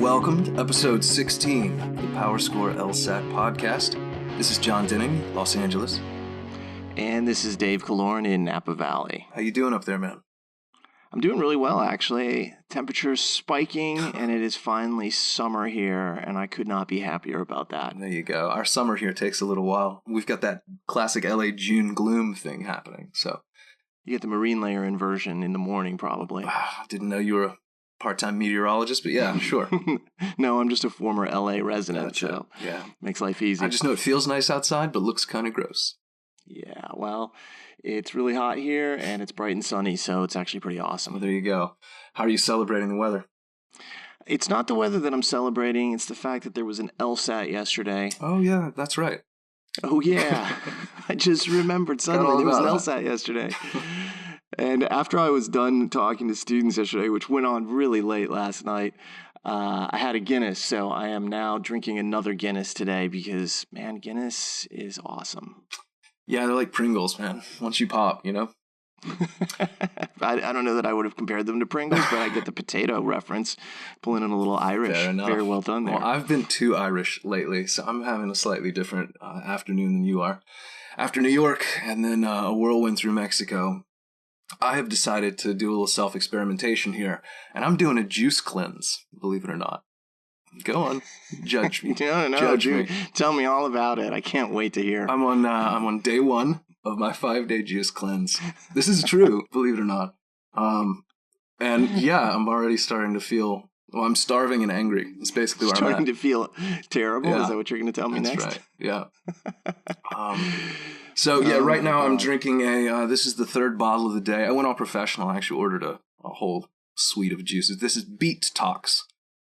welcome to episode 16 of the PowerScore LSAT podcast. This is John Dinning, Los Angeles. And this is Dave Kaloran in Napa Valley. How you doing up there, man? I'm doing really well, actually. Temperature's spiking, and it is finally summer here, and I could not be happier about that. There you go. Our summer here takes a little while. We've got that classic LA June gloom thing happening, so. You get the marine layer inversion in the morning, probably. Didn't know you were a part-time meteorologist, but yeah, sure. No, I'm just a former LA resident, Gotcha. so yeah, makes life easy. I just know it feels nice outside, but looks kind of gross. Yeah, well, it's really hot here, and it's bright and sunny, so it's actually pretty awesome. Well, there you go. How are you celebrating the weather? It's not the weather that I'm celebrating. It's the fact that there was an LSAT yesterday. Oh, yeah, that's right. Oh, yeah. I just remembered suddenly there was an LSAT yesterday. And after I was done talking to students yesterday, which went on really late last night, I had a Guinness. So I am now drinking another Guinness today because, man, Guinness is awesome. Yeah, they're like Pringles, man. Once you pop, you know? I don't know that I would have compared them to Pringles, but I get the potato reference. Pulling in a little Irish. Fair enough. Very well done there. Well, I've been too Irish lately, so I'm having a slightly different afternoon than you are. After New York and then a whirlwind through Mexico, I have decided to do a little self-experimentation here, and I'm doing a juice cleanse, believe it or not. Go on, judge me. No, Judge dude. me. Tell me all about it. I can't wait to hear. I'm on day one of my 5-day juice cleanse. This is true, believe it or not. And yeah, I'm already starting to feel. Well, I'm starving and angry. It's basically where I'm at. Starting to feel terrible. Yeah. Is that what you're going to tell me That's next? right. Yeah. So yeah, right now I'm drinking this is the third bottle of the day. I went all professional. I actually ordered a whole suite of juices. This is Beet Talks.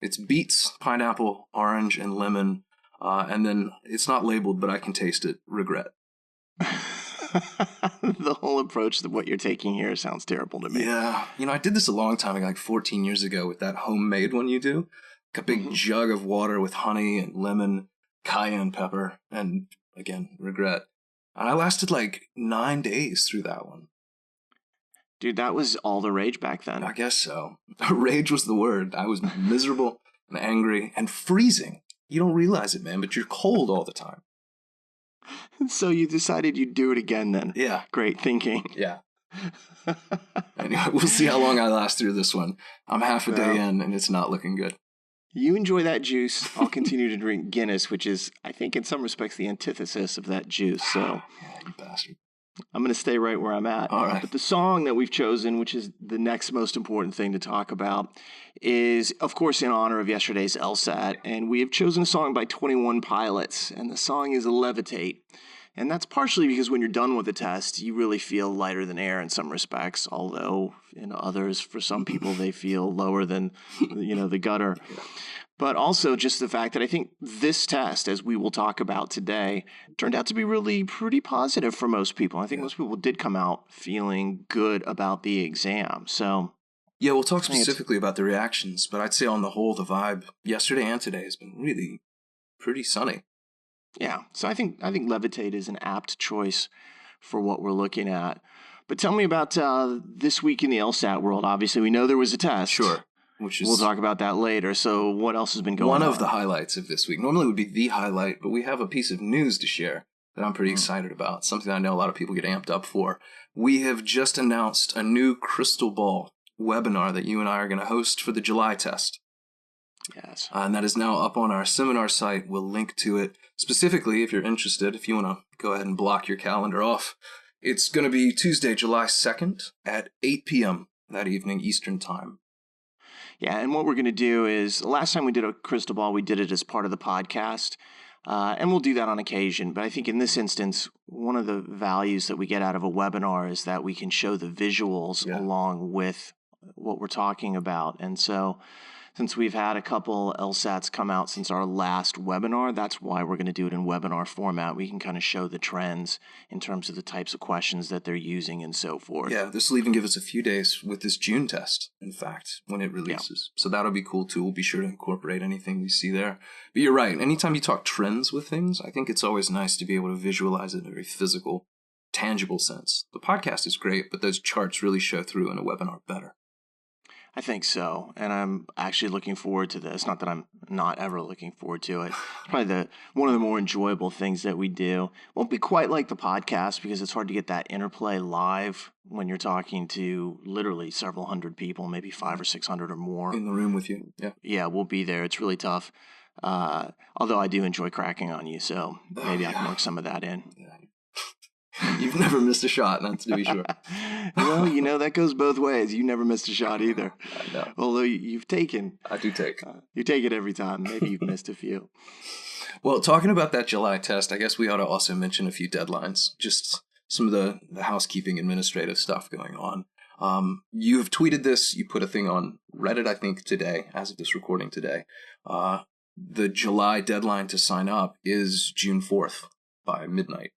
It's beets, pineapple, orange, and lemon. And then it's not labeled, but I can taste it. Regret. The whole approach to what you're taking here sounds terrible to me. Yeah. You know, I did this a long time ago, like 14 years ago with that homemade one you do. Like a big jug of water with honey and lemon, cayenne pepper, and again, regret. And I lasted like 9 days through that one. Dude, that was all the rage back then. I guess so. Rage was the word. I was miserable and angry and freezing. You don't realize it, man, but you're cold all the time. So you decided you'd do it again then? Yeah. Great thinking. Yeah. Anyway, we'll see how long I last through this one. I'm half a day in, and it's not looking good. You enjoy that juice. I'll continue to drink Guinness, which is, I think, in some respects, the antithesis of that juice. So, Yeah, you bastard. I'm going to stay right where I'm at. All right. But the song that we've chosen, which is the next most important thing to talk about, is, of course, in honor of yesterday's LSAT. And we have chosen a song by 21 Pilots, and the song is Levitate. And that's partially because when you're done with the test, you really feel lighter than air in some respects, although in others, for some people, they feel lower than, the gutter. But also just the fact that I think this test, as we will talk about today, turned out to be really pretty positive for most people. I think most people did come out feeling good about the exam. So yeah, we'll talk specifically about the reactions, but I'd say on the whole, the vibe yesterday and today has been really pretty sunny. Yeah, so I think Levitate is an apt choice for what we're looking at. But tell me about this week in the LSAT world. Obviously, we know there was a test. Sure. Which is we'll talk about that later. So what else has been going on? One of the highlights of this week. Normally it would be the highlight, but we have a piece of news to share that I'm pretty excited about. Something I know a lot of people get amped up for. We have just announced a new Crystal Ball webinar that you and I are going to host for the July test. Yes. And that is now up on our seminar site. We'll link to it specifically if you're interested, if you want to go ahead and block your calendar off. It's going to be Tuesday, July 2nd at 8 p.m. that evening, Eastern Time. Yeah, and what we're going to do is, last time we did a Crystal Ball, we did it as part of the podcast, and we'll do that on occasion. But I think in this instance, one of the values that we get out of a webinar is that we can show the visuals along with what we're talking about. And so since we've had a couple LSATs come out since our last webinar, that's why we're going to do it in webinar format. We can kind of show the trends in terms of the types of questions that they're using and so forth. Yeah, this will even give us a few days with this June test, in fact, when it releases. Yeah. So that'll be cool too. We'll be sure to incorporate anything we see there. But you're right. Anytime you talk trends with things, I think it's always nice to be able to visualize it in a very physical, tangible sense. The podcast is great, but those charts really show through in a webinar better. I think so, and I'm actually looking forward to this. Not that I'm not ever looking forward to it. It's probably one of the more enjoyable things that we do. Won't be quite like the podcast because it's hard to get that interplay live when you're talking to literally several hundred people, maybe 500 or 600 or more. In the room with you, yeah. Yeah, we'll be there. It's really tough. Although I do enjoy cracking on you, so maybe I can work some of that in. Yeah. You've never missed a shot, that's to be sure. Well, that goes both ways. You never missed a shot either. I know. Although you've taken. I do take. You take it every time. Maybe you've missed a few. Well, talking about that July test, I guess we ought to also mention a few deadlines. Just some of the housekeeping administrative stuff going on. You have tweeted this. You put a thing on Reddit, I think, today, as of this recording today. The July deadline to sign up is June 4th by midnight.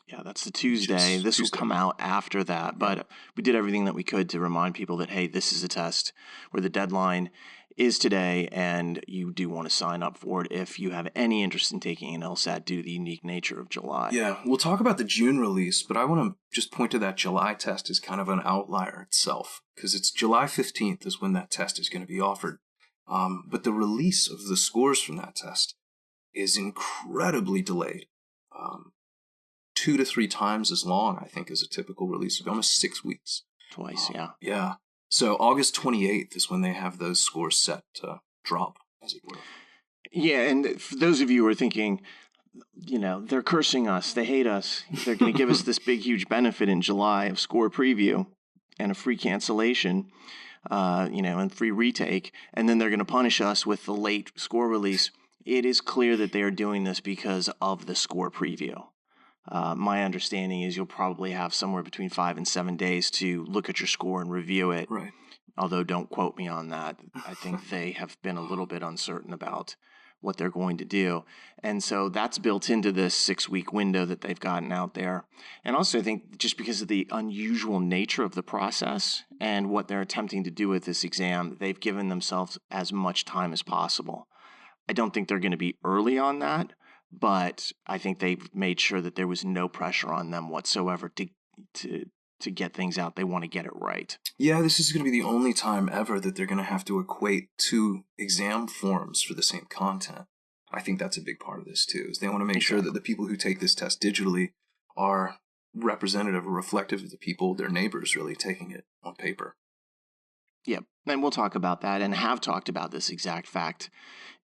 Yeah, that's the Tuesday. This will come out after that, but we did everything that we could to remind people that, hey, this is a test where the deadline is today, and you do want to sign up for it if you have any interest in taking an LSAT due to the unique nature of July. Yeah, we'll talk about the June release, but I want to just point to that July test as kind of an outlier itself, because it's July 15th is when that test is going to be offered. But the release of the scores from that test is incredibly delayed. 2 to 3 times as long, I think, as a typical release. It'll be almost 6 weeks. Twice, yeah. Yeah. So August 28th is when they have those scores set to drop, as it were. Yeah, and for those of you who are thinking, they're cursing us, they hate us, they're going to give us this big, huge benefit in July of score preview and a free cancellation, and free retake, and then they're going to punish us with the late score release. It is clear that they are doing this because of the score preview. My understanding is you'll probably have somewhere between 5 and 7 days to look at your score and review it. Right. Although don't quote me on that. I think they have been a little bit uncertain about what they're going to do. And so that's built into this 6-week window that they've gotten out there. And also I think just because of the unusual nature of the process and what they're attempting to do with this exam, they've given themselves as much time as possible. I don't think they're going to be early on that. But I think they've made sure that there was no pressure on them whatsoever to get things out. They want to get it right. Yeah, this is going to be the only time ever that they're going to have to equate 2 exam forms for the same content. I think that's a big part of this, too, is they want to make sure that the people who take this test digitally are representative or reflective of the people, their neighbors, really taking it on paper. Yep, and we'll talk about that and have talked about this exact fact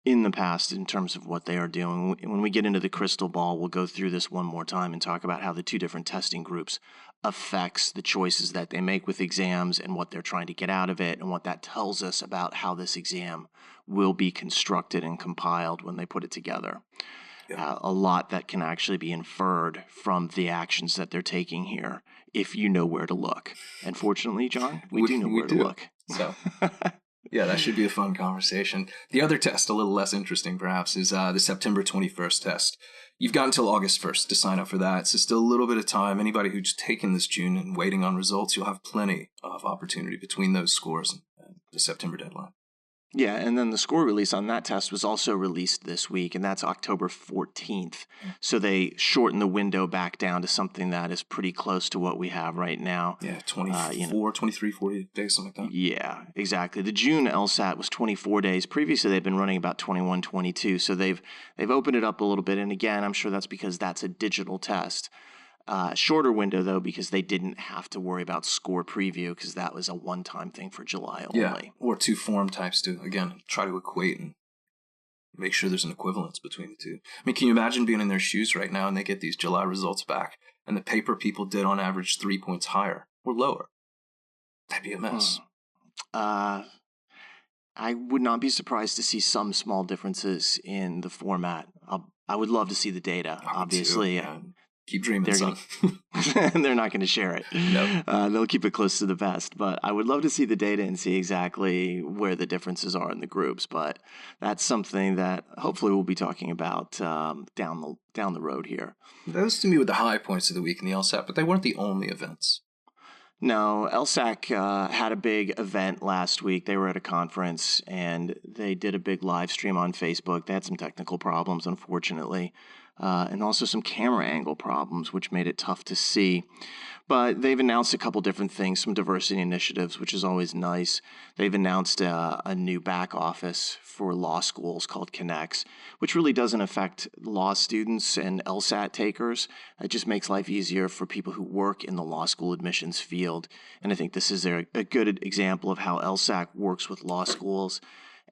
in the past in terms of what they are doing. When we get into the crystal ball, we'll go through this one more time and talk about how the 2 different testing groups affects the choices that they make with exams and what they're trying to get out of it and what that tells us about how this exam will be constructed and compiled when they put it together. Yeah. A lot that can actually be inferred from the actions that they're taking here if you know where to look. And fortunately, John, we do know where to look. So... Yeah, that should be a fun conversation. The other test, a little less interesting perhaps, is the September 21st test. You've got until August 1st to sign up for that, so still a little bit of time. Anybody who's taken this June and waiting on results, you'll have plenty of opportunity between those scores and the September deadline. Yeah, and then the score release on that test was also released this week, and that's October 14th. So they shortened the window back down to something that is pretty close to what we have right now. Yeah, 24, 23, 40 days, something like that. Yeah, exactly. The June LSAT was 24 days. Previously, they've been running about 21, 22. So they've opened it up a little bit. And again, I'm sure that's because that's a digital test. Shorter window, though, because they didn't have to worry about score preview because that was a one-time thing for July only. Yeah, or 2 form types to, again, try to equate and make sure there's an equivalence between the 2. I mean, can you imagine being in their shoes right now and they get these July results back and the paper people did on average 3 points higher or lower? That'd be a mess. I would not be surprised to see some small differences in the format. I would love to see the data, obviously. Too, keep dreaming, son. They're not going to share it. No. They'll keep it close to the vest. But I would love to see the data and see exactly where the differences are in the groups. But that's something that hopefully we'll be talking about down the road here. Those to me were the high points of the week in the LSAT, but they weren't the only events. No, LSAC had a big event last week. They were at a conference, and they did a big live stream on Facebook. They had some technical problems, unfortunately. and also some camera angle problems, which made it tough to see. But they've announced a couple different things, some diversity initiatives, which is always nice. They've announced a new back office for law schools called Connects, which really doesn't affect law students and LSAT takers. It just makes life easier for people who work in the law school admissions field. And I think this is a good example of how LSAT works with law schools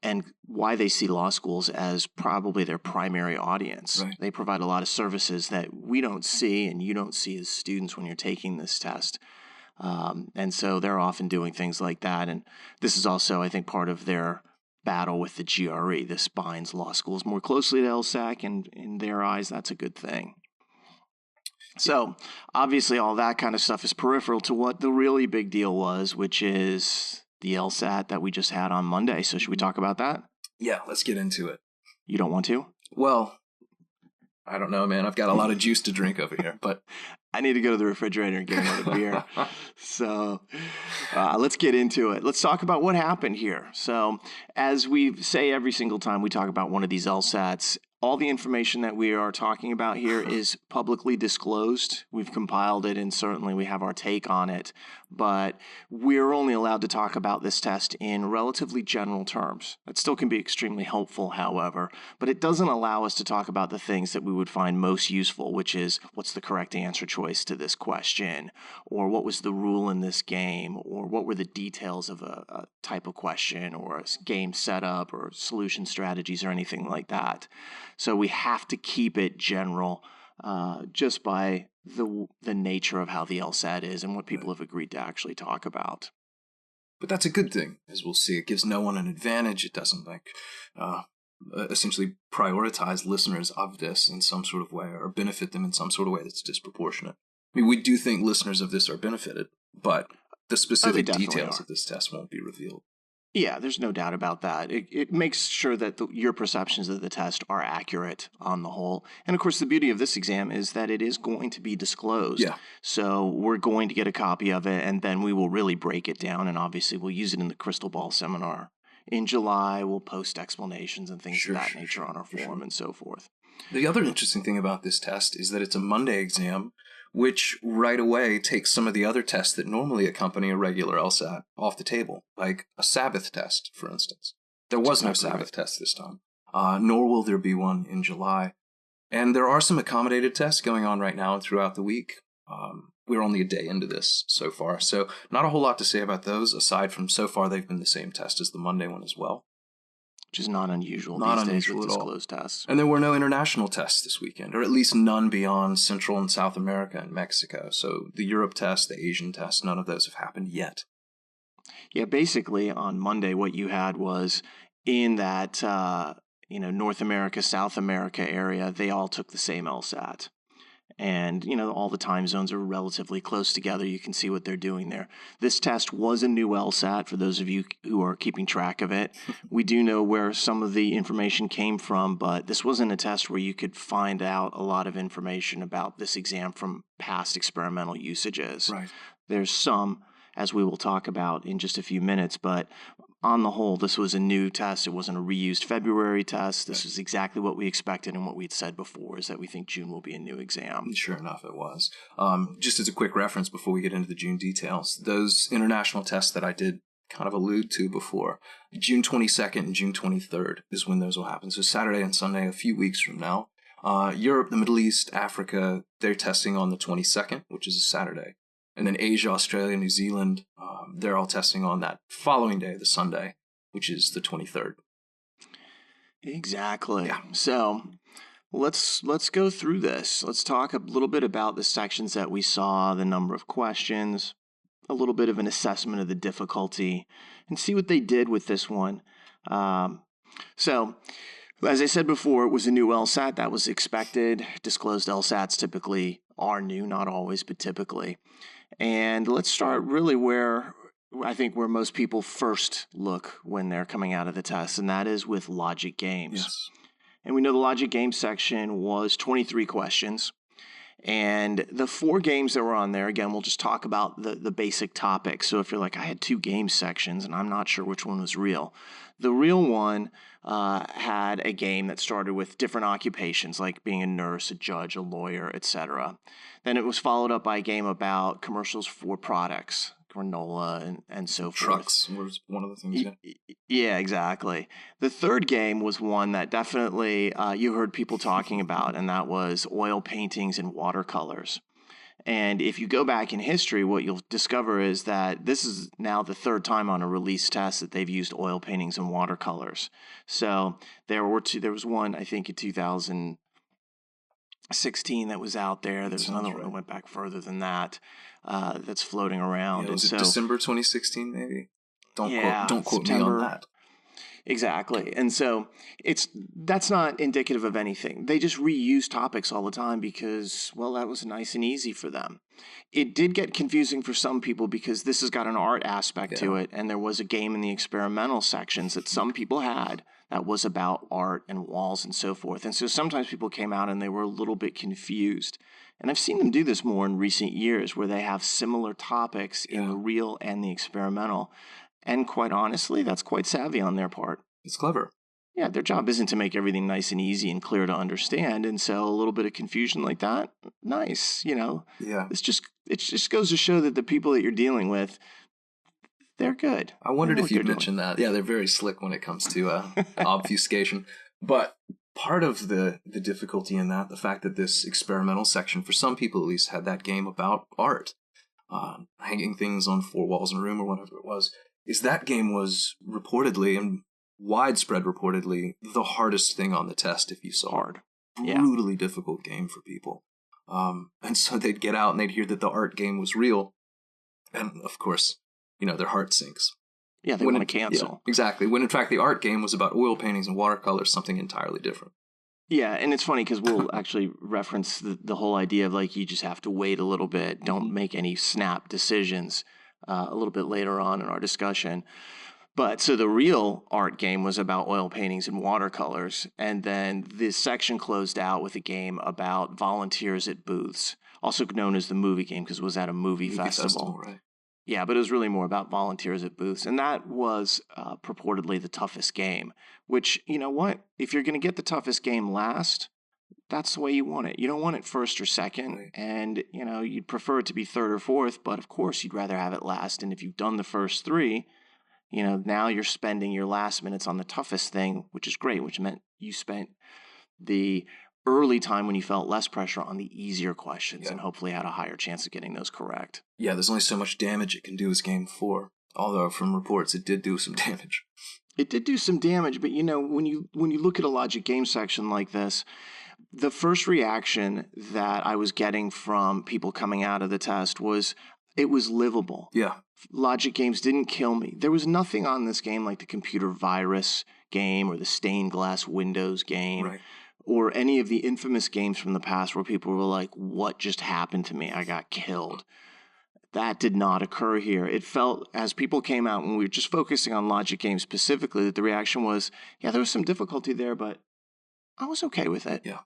and why they see law schools as probably their primary audience. Right. They provide a lot of services that we don't see and you don't see as students when you're taking this test. And so they're often doing things like that. And this is also, I think, part of their battle with the GRE. This binds law schools more closely to LSAC, and in their eyes, that's a good thing. So obviously all that kind of stuff is peripheral to what the really big deal was, which is the LSAT that we just had on Monday. So should we talk about that? Yeah, let's get into it. You don't want to? Well, I don't know, man. I've got a lot of juice to drink over here, but I need to go to the refrigerator and get another beer. So let's get into it. Let's talk about what happened here. So as we say every single time we talk about one of these LSATs, all the information that we are talking about here is publicly disclosed. We've compiled it, and certainly we have our take on it. But we're only allowed to talk about this test in relatively general terms. That still can be extremely helpful, however, but it doesn't allow us to talk about the things that we would find most useful, which is what's the correct answer choice to this question, or what was the rule in this game, or what were the details of a type of question, or a game setup, or solution strategies, or anything like that. So we have to keep it general just by the nature of how the LSAT is and what people have agreed to actually talk about. But that's a good thing, as we'll see. It gives no one an advantage. It doesn't essentially prioritize listeners of this in some sort of way or benefit them in some sort of way that's disproportionate. I mean, we do think listeners of this are benefited, but the specific details of this test won't be revealed. Yeah, there's no doubt about that. It makes sure that your perceptions of the test are accurate on the whole. And of course, the beauty of this exam is that it is going to be disclosed. Yeah. So we're going to get a copy of it, and then we will really break it down. And obviously, we'll use it in the Crystal Ball seminar. In July, we'll post explanations and things of that nature on our forum and so forth. The other interesting thing about this test is that it's a Monday exam, which right away takes some of the other tests that normally accompany a regular LSAT off the table, like a Sabbath test, for instance. There was no Sabbath test this time, nor will there be one in July. And there are some accommodated tests going on right now and throughout the week. We're only a day into this so far, so not a whole lot to say about those, aside from so far they've been the same test as the Monday one as well. Which is not unusual Not these unusual days with at all. disclosed tests. And there were no international tests this weekend, or at least none beyond Central and South America and Mexico. So the Europe test, the Asian test, none of those have happened yet. Yeah, basically on Monday what you had was in that North America, South America area, they all took the same LSAT. And, all the time zones are relatively close together. You can see what they're doing there. This test was a new LSAT for those of you who are keeping track of it. We do know where some of the information came from, but this wasn't a test where you could find out a lot of information about this exam from past experimental usages. Right. There's some, as we will talk about in just a few minutes, but on the whole, this was a new test. It wasn't a reused February test. This was exactly what we expected, and what we'd said before is that we think June will be a new exam. Sure enough, it was. Just as a quick reference before we get into the June details, those international tests that I did kind of allude to before, June 22nd and June 23rd is when those will happen. So Saturday and Sunday, a few weeks from now. Europe, the Middle East, Africa, they're testing on the 22nd, which is a Saturday. And then Asia, Australia, New Zealand, they're all testing on that following day, the Sunday, which is the 23rd. Exactly. Yeah. So let's go through this. Let's talk a little bit about the sections that we saw, the number of questions, a little bit of an assessment of the difficulty, and see what they did with this one. So, as I said before, it was a new LSAT. That was expected. Disclosed LSATs typically are new, not always, but typically. And let's start really where most people first look when they're coming out of the test, and that is with logic games. Yes. And we know the logic game section was 23 questions. And the 4 games that were on there, again, we'll just talk about the basic topics. So if you're like, I had 2 game sections and I'm not sure which one was real. The real one had a game that started with different occupations, like being a nurse, a judge, a lawyer, etc. Then it was followed up by a game about commercials for products, granola and so forth. Trucks was one of the things. Yeah, exactly. The third game was one that definitely you heard people talking about, and that was oil paintings and watercolors. And if you go back in history, what you'll discover is that this is now the 3rd time on a release test that they've used oil paintings and watercolors. So there was one, I think, in 2016 that was out there. There's another one that went back further than that that's floating around. Yeah, was it December 2016 maybe? Don't quote me on that. Exactly. And so that's not indicative of anything. They just reuse topics all the time because, well, that was nice and easy for them. It did get confusing for some people because this has got an art aspect to it, and there was a game in the experimental sections that some people had that was about art and walls and so forth. And so sometimes people came out and they were a little bit confused. And I've seen them do this more in recent years where they have similar topics in the real and the experimental. And quite honestly, that's quite savvy on their part. It's clever. Yeah, their job isn't to make everything nice and easy and clear to understand. And so a little bit of confusion like that, nice, Yeah. It just goes to show that the people that you're dealing with, they're good. I wondered if you'd mentioned that. Yeah, they're very slick when it comes to obfuscation. But part of the difficulty in that, the fact that this experimental section, for some people at least, had that game about art, hanging things on 4 walls in a room or whatever it was, is that game was reportedly and widespread reportedly the hardest thing on the test if you saw. Hard. Brutally difficult game for people. And so they'd get out and they'd hear that the art game was real. And of course, their heart sinks. Yeah, they want to cancel. Yeah, exactly. When in fact the art game was about oil paintings and watercolors, something entirely different. Yeah, and it's funny because we'll actually reference the whole idea of like you just have to wait a little bit. Don't make any snap decisions a little bit later on in our discussion. But so the real art game was about oil paintings and watercolors. And then this section closed out with a game about volunteers at booths, also known as the movie game because it was at a movie festival. Right. Yeah, but it was really more about volunteers at booths. And that was purportedly the toughest game, which, you know what? If you're going to get the toughest game last, that's the way you want it. You don't want it first or second. Right. And, you'd prefer it to be third or fourth, but of course you'd rather have it last. And if you've done the first 3, now you're spending your last minutes on the toughest thing, which is great, which meant you spent the early time when you felt less pressure on the easier questions and hopefully had a higher chance of getting those correct. Yeah, there's only so much damage it can do as game 4. Although from reports it did do some damage. It did do some damage, but when you look at a logic game section like this, the first reaction that I was getting from people coming out of the test was it was livable. Yeah. Logic games didn't kill me. There was nothing on this game like the computer virus game or the stained glass windows game. Right. Or any of the infamous games from the past where people were like, what just happened to me? I got killed. That did not occur here. It felt, as people came out, when we were just focusing on logic games specifically, that the reaction was, yeah, there was some difficulty there, but I was okay with it. Yeah.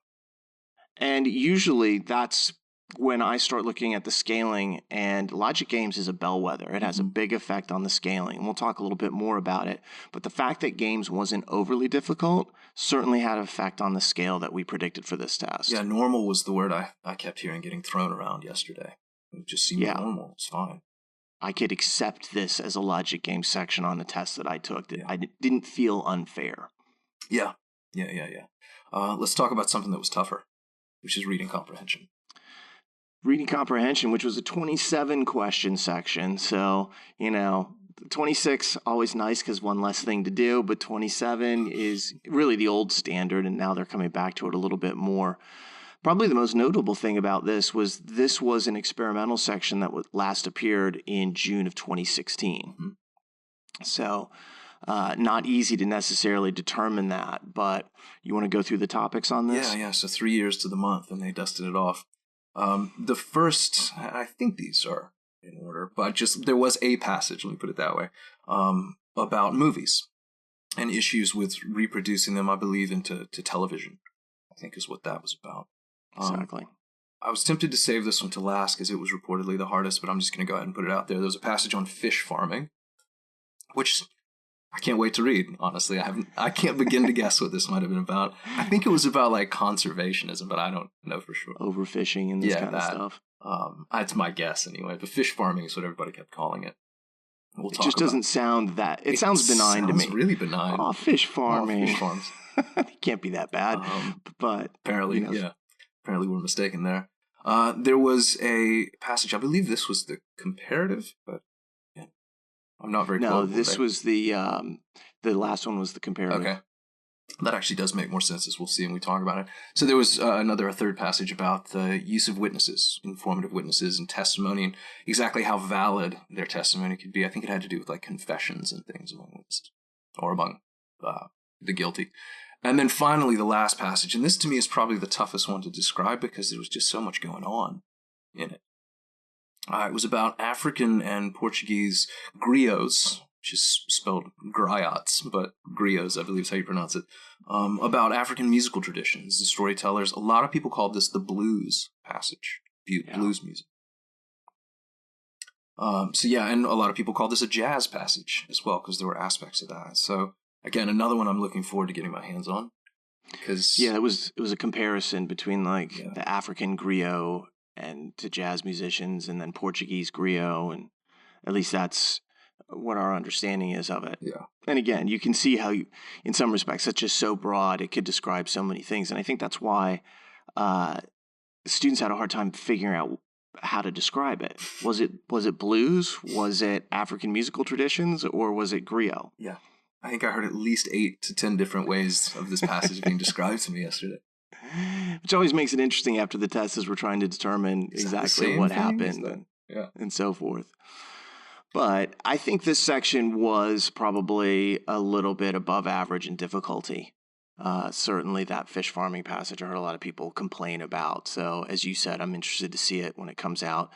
And usually that's when I start looking at the scaling, and logic games is a bellwether. It has a big effect on the scaling, and we'll talk a little bit more about it. But the fact that games wasn't overly difficult certainly had an effect on the scale that we predicted for this test. Yeah, normal was the word I kept hearing getting thrown around yesterday. It just seemed normal. It's fine. I could accept this as a logic game section on the test that I took. I didn't feel unfair. Yeah. Let's talk about something that was tougher, which is reading comprehension. Reading comprehension, which was a 27 question section. So, 26, always nice because one less thing to do, but 27 is really the old standard, and now they're coming back to it a little bit more. Probably the most notable thing about this was an experimental section that last appeared in June of 2016. Mm-hmm. So, not easy to necessarily determine that, but you want to go through the topics on this? Yeah. So 3 years to the month, and they dusted it off. The first, I think these are in order, but there was a passage, let me put it that way, about movies and issues with reproducing them, I believe, into television, I think is what that was about. Exactly. I was tempted to save this one to last because it was reportedly the hardest, but I'm just going to go ahead and put it out there. There was a passage on fish farming, which I can't wait to read, honestly. I can't begin to guess what this might have been about. I think it was about like conservationism, but I don't know for sure. Overfishing and this kind of stuff. That's my guess anyway. But fish farming is what everybody kept calling it. It just doesn't sound that. It sounds benign to me. It's really benign. Oh, fish farming. Oh, fish farms. It can't be that bad. But apparently, apparently we're mistaken there. There was a passage. I believe this was the comparative, but I'm not very. No, this was the last one was the comparative. Okay. That actually does make more sense, as we'll see when we talk about it. So there was a third passage about the use of witnesses, informative witnesses, and testimony, and exactly how valid their testimony could be. I think it had to do with like confessions and things among witnesses, or among the guilty. And then finally, the last passage, and this to me is probably the toughest one to describe because there was just so much going on in it. It was about African and Portuguese griots, which is spelled griots, but griots, I believe is how you pronounce it, about African musical traditions, the storytellers. A lot of people called this the blues passage, blues music. And a lot of people called this a jazz passage as well, because there were aspects of that. So, again, another one I'm looking forward to getting my hands on. Because it was a comparison between the African griot and to jazz musicians, and then Portuguese griot, and at least that's what our understanding is of it. Yeah. And again, you can see how, in some respects, that's just so broad. It could describe so many things. And I think that's why students had a hard time figuring out how to describe it. Was it blues? Was it African musical traditions? Or was it griot? Yeah. I think I heard at least 8 to 10 different ways of this passage being described to me yesterday. Which always makes it interesting after the test, as we're trying to determine exactly what happened and so forth. But I think this section was probably a little bit above average in difficulty. Certainly that fish farming passage I heard a lot of people complain about. So as you said, I'm interested to see it when it comes out.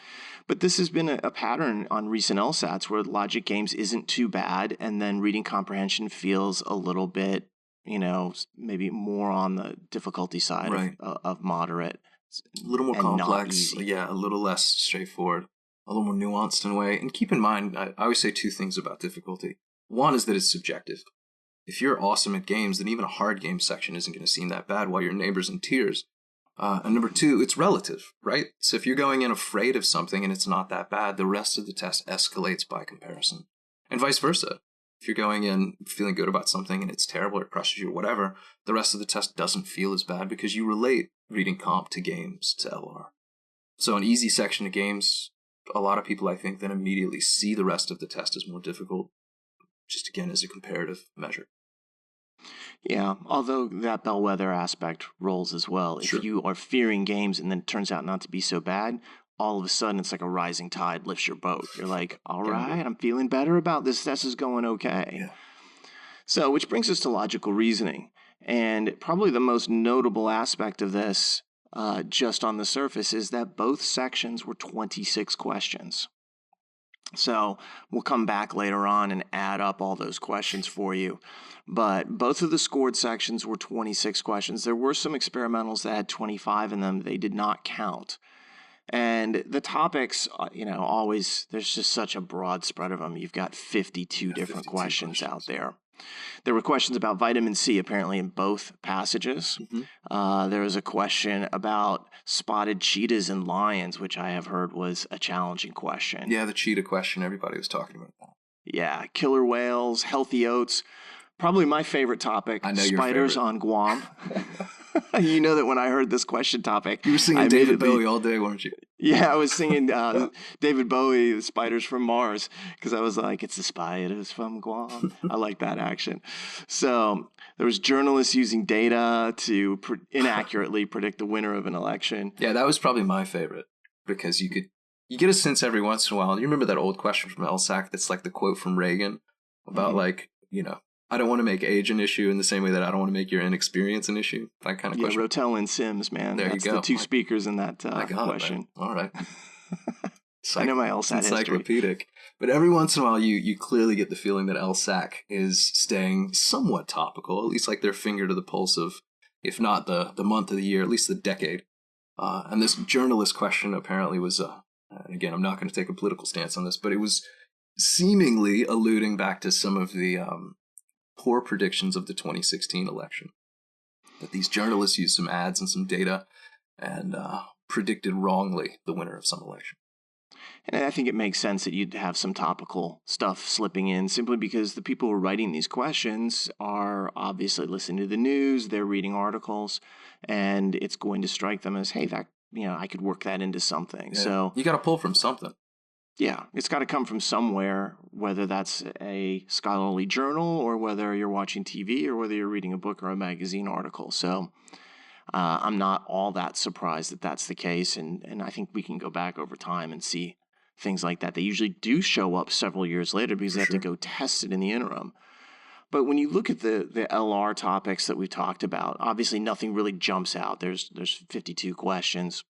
But this has been a pattern on recent LSATs where logic games isn't too bad, and then reading comprehension feels a little bit, maybe more on the difficulty side of moderate. A little more complex. Yeah, a little less straightforward. A little more nuanced in a way. And keep in mind, I always say 2 things about difficulty. One is that it's subjective. If you're awesome at games, then even a hard game section isn't going to seem that bad while your neighbor's in tears. And number 2, it's relative, right? So if you're going in afraid of something and it's not that bad, the rest of the test escalates by comparison. And vice versa. If you're going in feeling good about something and it's terrible, it crushes you or whatever, the rest of the test doesn't feel as bad because you relate reading comp to games to LR. So an easy section of games, a lot of people, I think, then immediately see the rest of the test as more difficult, just again as a comparative measure. Yeah, although that bellwether aspect rolls as well. Sure. If you are fearing games and then it turns out not to be so bad, all of a sudden it's like a rising tide lifts your boat. You're like, all right, I'm feeling better about this. This is going okay. Yeah. So, which brings us to logical reasoning. And probably the most notable aspect of this, just on the surface, is that both sections were 26 questions. So we'll come back later on and add up all those questions for you. But both of the scored sections were 26 questions. There were some experimentals that had 25 in them. They did not count. And the topics, always, there's just such a broad spread of them. You've got 52 different questions out there. There were questions about vitamin C, apparently, in both passages. Mm-hmm. There was a question about spotted cheetahs and lions, which I have heard was a challenging question. Yeah, the cheetah question, everybody was talking about that. Yeah, killer whales, healthy oats. Probably my favorite topic, I know spiders on Guam. You know that when I heard this question topic, you were singing David Bowie all day, weren't you? Yeah, I was singing David Bowie, The Spiders from Mars, because I was like, it's the spiders from Guam. I like that action. So there was journalists using data to inaccurately predict the winner of an election. Yeah, that was probably my favorite, because you get a sense every once in a while. You remember that old question from LSAT that's like the quote from Reagan about I don't want to make age an issue in the same way that I don't want to make your inexperience an issue. That kind of question. Yeah, Rotel and Sims, man. There That's you go. The two speakers in that question. All right. I know my LSAT encyclopedic. history. But every once in a while, you clearly get the feeling that LSAC is staying somewhat topical, at least like their finger to the pulse of, if not the month of the year, at least the decade. And this journalist question apparently was, again, I'm not going to take a political stance on this, but it was seemingly alluding back to some of the poor predictions of the 2016 election. That these journalists used some ads and some data and predicted wrongly the winner of some election. And I think it makes sense that you'd have some topical stuff slipping in simply because the people who are writing these questions are obviously listening to the news, they're reading articles, and it's going to strike them as, hey, that, I could work that into something. Yeah. So you got to pull from something. Yeah, it's got to come from somewhere, whether that's a scholarly journal or whether you're watching TV or whether you're reading a book or a magazine article. So I'm not all that surprised that that's the case. And I think we can go back over time and see things like that. They usually do show up several years later because they have to go test it in the interim. But when you look at the LR topics that we talked about, obviously nothing really jumps out. There's 52 questions.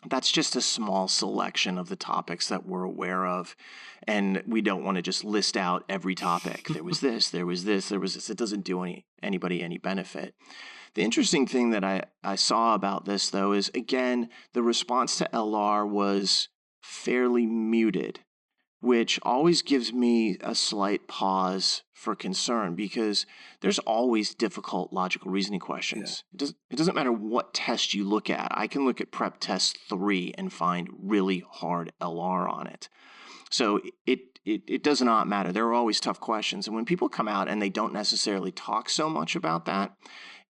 That's just a small selection of the topics that we're aware of. And we don't want to just list out every topic. There was this, there was this, there was this. It doesn't do anybody any benefit. The interesting thing that I saw about this, though, is, again, the response to LR was fairly muted, which always gives me a slight pause for concern because there's always difficult logical reasoning questions. Yeah. It doesn't matter what test you look at. I can look at Prep Test 3 and find really hard LR on it. So it does not matter. There are always tough questions. And when people come out and they don't necessarily talk so much about that,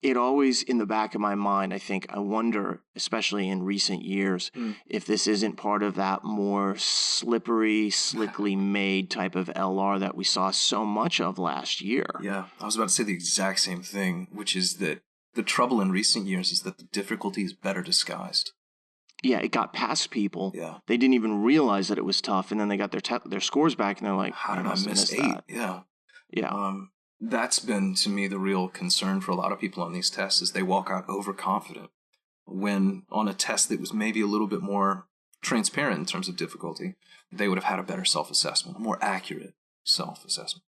it always, in the back of my mind, I wonder, especially in recent years, if this isn't part of that more slippery, slickly made type of LR that we saw so much of last year. Yeah, I was about to say the exact same thing, which is that the trouble in recent years is that the difficulty is better disguised. Yeah, it got past people. Yeah. They didn't even realize that it was tough, and then they got their scores back, and they're like, how did I miss 8? That. Yeah. Yeah. That's been, to me, the real concern for a lot of people on these tests is they walk out overconfident when on a test that was maybe a little bit more transparent in terms of difficulty, they would have had a better self-assessment, a more accurate self-assessment.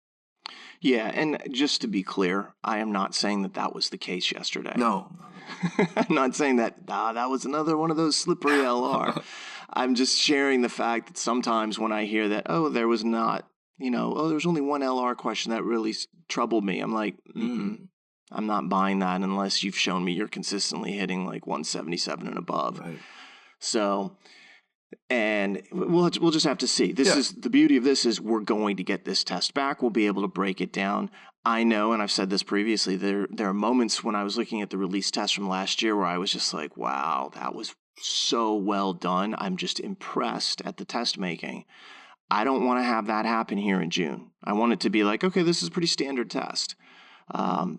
Yeah, and just to be clear, I am not saying that was the case yesterday. No. I'm not saying that was another one of those slippery LR. I'm just sharing the fact that sometimes when I hear that, there was not, there's only one LR question that really troubled me. I'm like, I'm not buying that unless you've shown me you're consistently hitting like 177 and above. Right. So, and we'll just have to see. This is the beauty of this is we're going to get this test back. We'll be able to break it down. I know, and I've said this previously, there are moments when I was looking at the release test from last year where I was just like, wow, that was so well done. I'm just impressed at the test making. I don't want to have that happen here in June. I want it to be like, okay, this is a pretty standard test.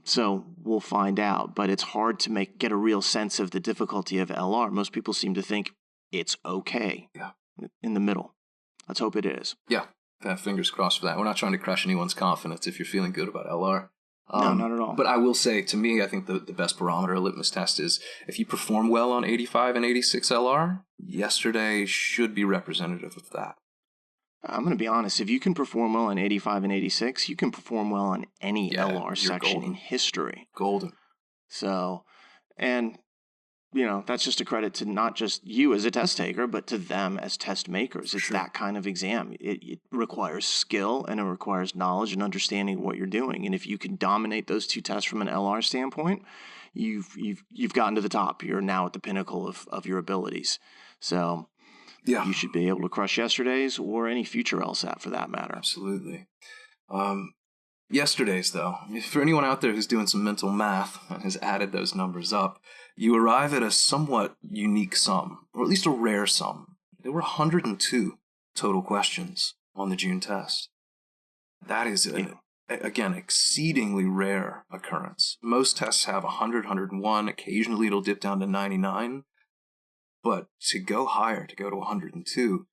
So we'll find out. But it's hard to get a real sense of the difficulty of LR. Most people seem to think it's okay in the middle. Let's hope it is. Yeah, fingers crossed for that. We're not trying to crush anyone's confidence if you're feeling good about LR. No, not at all. But I will say, to me, I think the best barometer litmus test is if you perform well on 85 and 86 LR, yesterday should be representative of that. I'm going to be honest. If you can perform well on 85 and 86, you can perform well on any LR section in history. Golden. So, and, that's just a credit to not just you as a test taker, but to them as test makers. It's that kind of exam. It requires skill and it requires knowledge and understanding of what you're doing. And if you can dominate those two tests from an LR standpoint, you've gotten to the top. You're now at the pinnacle of your abilities. So you should be able to crush yesterday's or any future LSAT for that matter. Absolutely. Yesterday's, though, for anyone out there who's doing some mental math and has added those numbers up, you arrive at a somewhat unique sum, or at least a rare sum. There were 102 total questions on the June test. That is, again, exceedingly rare occurrence. Most tests have 100, 101. Occasionally it'll dip down to 99. But to go higher, to go to 102,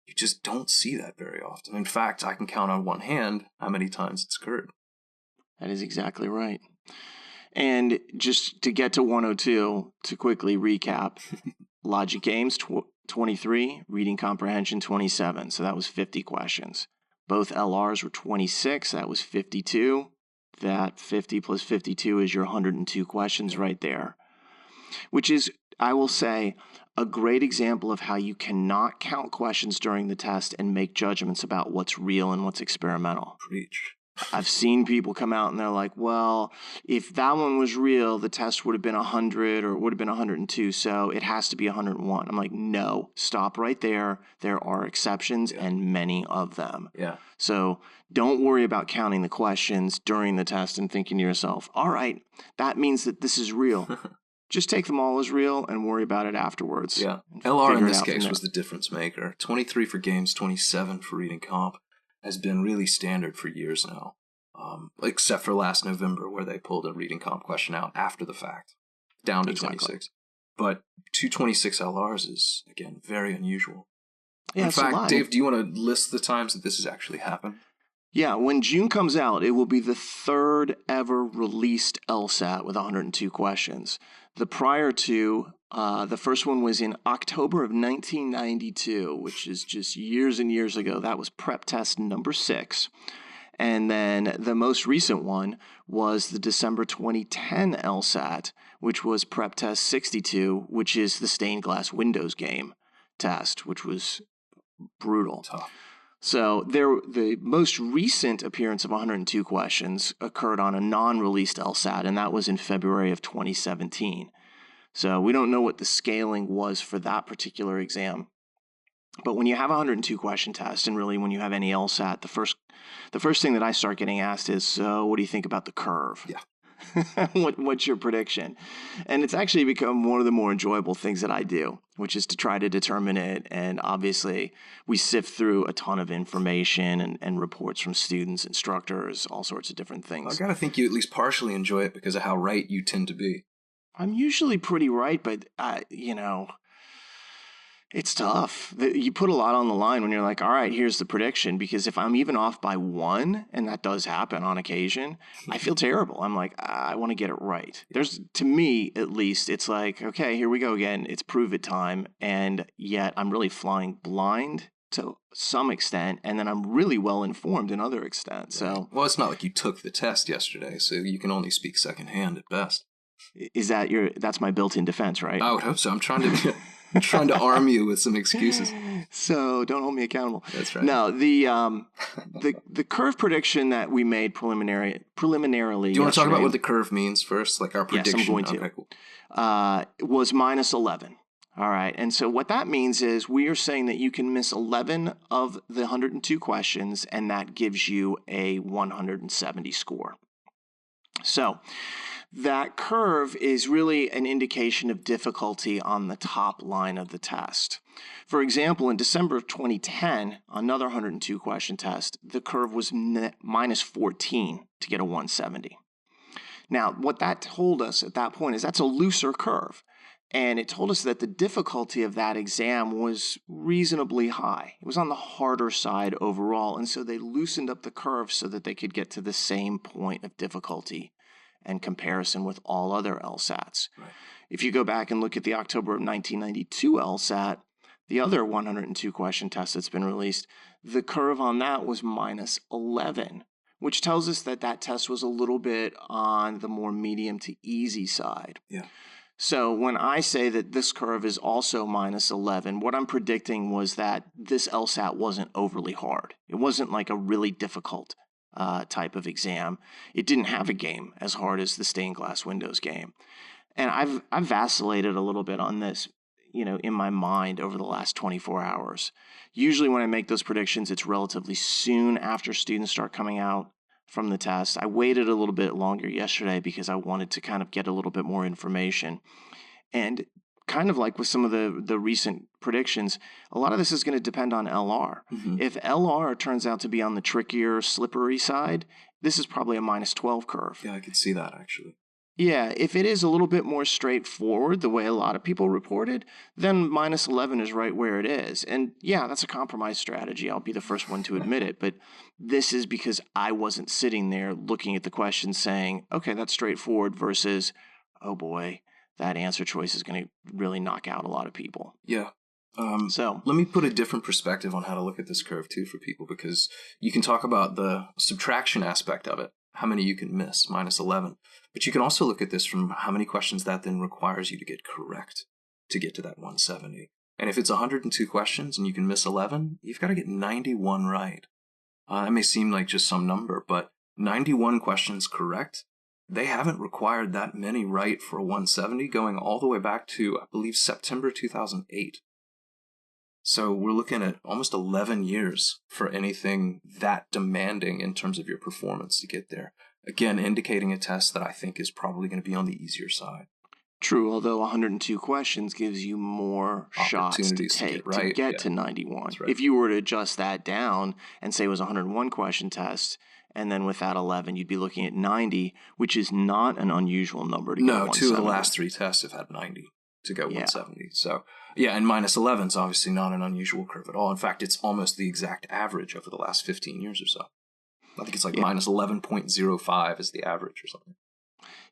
you just don't see that very often. In fact, I can count on one hand how many times it's occurred. That is exactly right. And just to get to 102, to quickly recap, Logic Games 23, Reading Comprehension 27. So that was 50 questions. Both LRs were 26. That was 52. That 50 plus 52 is your 102 questions right there. Which is I will say a great example of how you cannot count questions during the test and make judgments about what's real and what's experimental. Preach. I've seen people come out and they're like, well, if that one was real, the test would have been 100 or it would have been 102, so it has to be 101. I'm like, no, stop right there. There are exceptions and many of them. Yeah. So don't worry about counting the questions during the test and thinking to yourself, all right, that means that this is real. Just take them all as real and worry about it afterwards. Yeah. LR in this case was the difference maker. 23 for games, 27 for reading comp has been really standard for years now, except for last November where they pulled a reading comp question out after the fact, down to 26. But 226 LRs is, again, very unusual. Yeah, in fact, Dave, do you want to list the times that this has actually happened? Yeah, when June comes out, it will be the third ever released LSAT with 102 questions. The prior two, the first one was in October of 1992, which is just years and years ago. That was prep test number 6. And then the most recent one was the December 2010 LSAT, which was prep test 62, which is the stained glass windows game test, which was brutal. Tough. So the most recent appearance of 102 questions occurred on a non-released LSAT, and that was in February of 2017. So we don't know what the scaling was for that particular exam. But when you have a 102 question test, and really when you have any LSAT, the first thing that I start getting asked is, so what do you think about the curve? Yeah. What's your prediction? And it's actually become one of the more enjoyable things that I do, which is to try to determine it. And obviously, we sift through a ton of information and reports from students, instructors, all sorts of different things. I got to think you at least partially enjoy it because of how right you tend to be. I'm usually pretty right, but, it's tough. You put a lot on the line when you're like, all right, here's the prediction. Because if I'm even off by 1, and that does happen on occasion, I feel terrible. I'm like, I want to get it right. To me, at least, it's like, okay, here we go again. It's prove it time. And yet I'm really flying blind to some extent. And then I'm really well informed in other extent. So, well, it's not like you took the test yesterday, so you can only speak secondhand at best. Is that's my built-in defense, right? I would hope so. I'm trying to arm you with some excuses. So don't hold me accountable. That's right. No, the curve prediction that we made preliminarily. Do you want to talk about what the curve means first, like our prediction? Yes, I'm going to. Okay, cool. Was minus 11. All right, and so what that means is we are saying that you can miss 11 of the 102 questions, and that gives you a 170 score. So that curve is really an indication of difficulty on the top line of the test. For example, in December of 2010, another 102 question test, the curve was minus 14 to get a 170. Now, what that told us at that point is that's a looser curve. And it told us that the difficulty of that exam was reasonably high. It was on the harder side overall. And so they loosened up the curve so that they could get to the same point of difficulty and comparison with all other LSATs. Right. If you go back and look at the October of 1992 LSAT, the other 102 question test that's been released, the curve on that was minus 11, which tells us that that test was a little bit on the more medium to easy side. Yeah. So when I say that this curve is also minus 11, what I'm predicting was that this LSAT wasn't overly hard. It wasn't like a really difficult type of exam. It didn't have a game as hard as the stained glass windows game. And I've vacillated a little bit on this, in my mind over the last 24 hours. Usually when I make those predictions, it's relatively soon after students start coming out from the test. I waited a little bit longer yesterday because I wanted to kind of get a little bit more information. And kind of like with some of the recent predictions, a lot of this is going to depend on LR. Mm-hmm. If LR turns out to be on the trickier, slippery side, this is probably a minus 12 curve. Yeah, I could see that actually. Yeah, if it is a little bit more straightforward, the way a lot of people reported, then minus 11 is right where it is. And yeah, that's a compromise strategy. I'll be the first one to admit it. But this is because I wasn't sitting there looking at the question saying, okay, that's straightforward versus, oh boy, that answer choice is going to really knock out a lot of people. Yeah. So let me put a different perspective on how to look at this curve too for people, because you can talk about the subtraction aspect of it, how many you can miss, minus 11. But you can also look at this from how many questions that then requires you to get correct. to get to that 170. And if it's 102 questions and you can miss 11, you've got to get 91 right. That may seem like just some number, but 91 questions correct. They haven't required that many right for a 170 going all the way back to, I believe, September 2008. So we're looking at almost 11 years for anything that demanding in terms of your performance to get there. Again, indicating a test that I think is probably going to be on the easier side. True, although 102 questions gives you more shots to take to get to 91. Right. If you were to adjust that down and say it was a 101 question test, and then with that 11, you'd be looking at 90, which is not an unusual number to get 170. 2 of the last 3 tests have had 90 to go 170. So, yeah, and minus 11 is obviously not an unusual curve at all. In fact, it's almost the exact average over the last 15 years or so. I think it's like minus 11.05 is the average or something.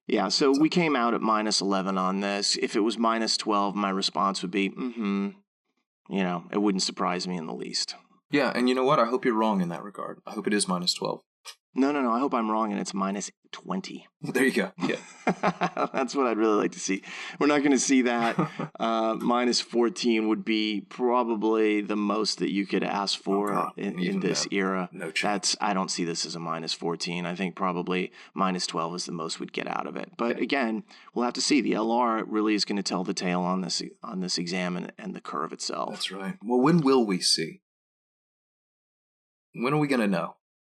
Yeah, so we came out at minus 11 on this. If it was minus 12, my response would be, it wouldn't surprise me in the least. Yeah, and you know what? I hope you're wrong in that regard. I hope it is minus 12. No. I hope I'm wrong and it's minus 20. There you go. Yeah. That's what I'd really like to see. We're not going to see that. Minus 14 would be probably the most that you could ask for in this era. No chance. I don't see this as a minus 14. I think probably minus 12 is the most we'd get out of it. But again, we'll have to see. The LR really is going to tell the tale on this exam and the curve itself. That's right. Well, when will we see? When are we going to know?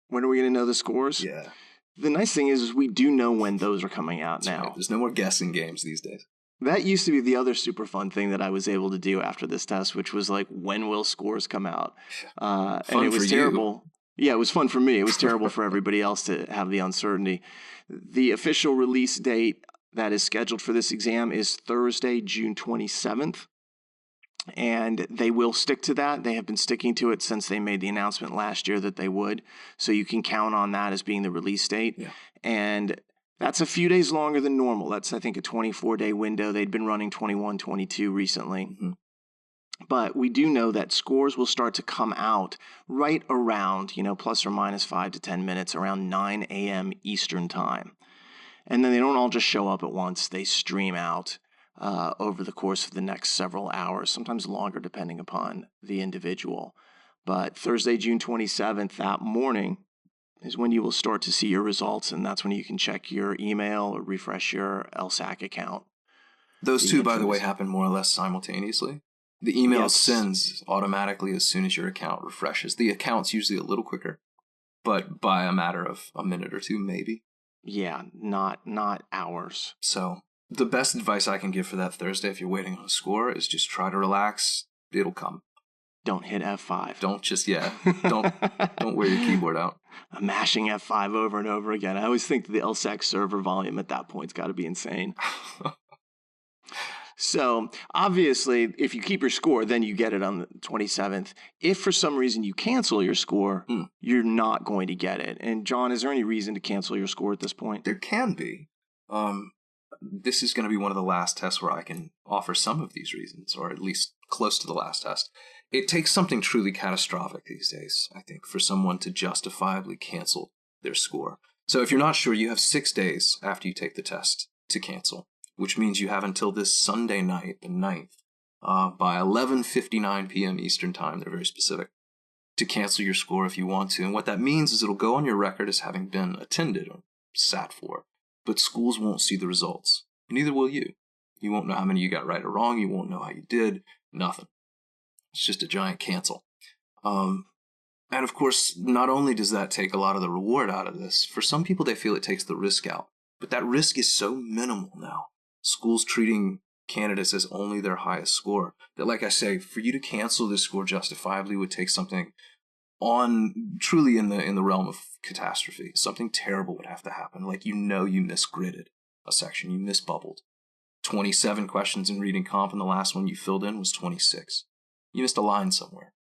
When are we going to know the scores? Yeah. The nice thing is we do know when those are coming out That's now. Right. There's no more guessing games these days. That used to be the other super fun thing that I was able to do after this test, which was like, when will scores come out? And it was terrible. Yeah, it was fun for me. It was terrible for everybody else to have the uncertainty. The official release date that is scheduled for this exam is Thursday, June 27th. And they will stick to that. They have been sticking to it since they made the announcement last year that they would. So you can count on that as being the release date. Yeah. And that's a few days longer than normal. That's, I think, a 24-day window. They'd been running 21, 22 recently. Mm-hmm. But we do know that scores will start to come out right around, plus or minus 5 to 10 minutes, around 9 a.m. Eastern time. And then they don't all just show up at once. They stream out over the course of the next several hours, sometimes longer depending upon the individual. But Thursday, June 27th, that morning, is when you will start to see your results, and that's when you can check your email or refresh your LSAT account. Those two, by the way, happen more or less simultaneously. The email sends automatically as soon as your account refreshes. The account's usually a little quicker, but by a matter of a minute or two, maybe. Yeah, not hours. So the best advice I can give for that Thursday, if you're waiting on a score, is just try to relax. It'll come. Don't hit F5. Don't wear your keyboard out. I'm mashing F5 over and over again. I always think the LSAC server volume at that point's got to be insane. So, obviously, if you keep your score, then you get it on the 27th. If for some reason you cancel your score, you're not going to get it. And, John, is there any reason to cancel your score at this point? There can be. This is going to be one of the last tests where I can offer some of these reasons, or at least close to the last test. It takes something truly catastrophic these days, I think, for someone to justifiably cancel their score. So if you're not sure, you have 6 days after you take the test to cancel, which means you have until this Sunday night, the 9th, by 11:59 p.m. Eastern Time, they're very specific, to cancel your score if you want to. And what that means is it'll go on your record as having been attended or sat for, but schools won't see the results. Neither will you. You won't know how many you got right or wrong. You won't know how you did. Nothing. It's just a giant cancel. And of course, not only does that take a lot of the reward out of this, for some people they feel it takes the risk out. But that risk is so minimal now. Schools treating candidates as only their highest score, that, like I say, for you to cancel this score justifiably would take something truly in the realm of catastrophe. Something terrible would have to happen. Like, you misgridded a section, you misbubbled. 27 questions in reading comp, and the last one you filled in was 26. You missed a line somewhere.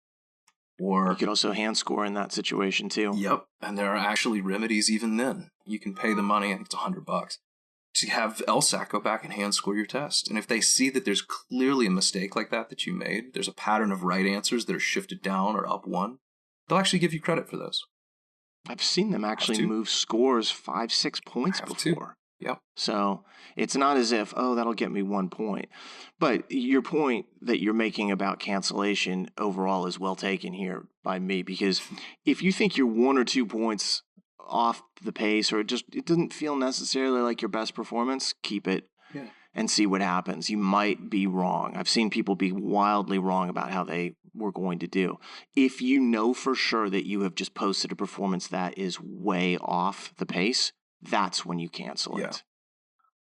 Or you could also hand score in that situation too. Yep, and there are actually remedies even then. You can pay the money, I think it's $100, to have LSAC go back and hand score your test. And if they see that there's clearly a mistake like that you made, there's a pattern of right answers that are shifted down or up one, they'll actually give you credit for those. I've seen them actually move scores 5-6 points before. Yep. So it's not as if, oh, that'll get me 1 point. But your point that you're making about cancellation overall is well taken here by me, because if you think you're 1 or 2 points off the pace, or it doesn't feel necessarily like your best performance, keep it and see what happens. You might be wrong. I've seen people be wildly wrong about how they were going to do. If you know for sure that you have just posted a performance that is way off the pace, that's when you cancel it.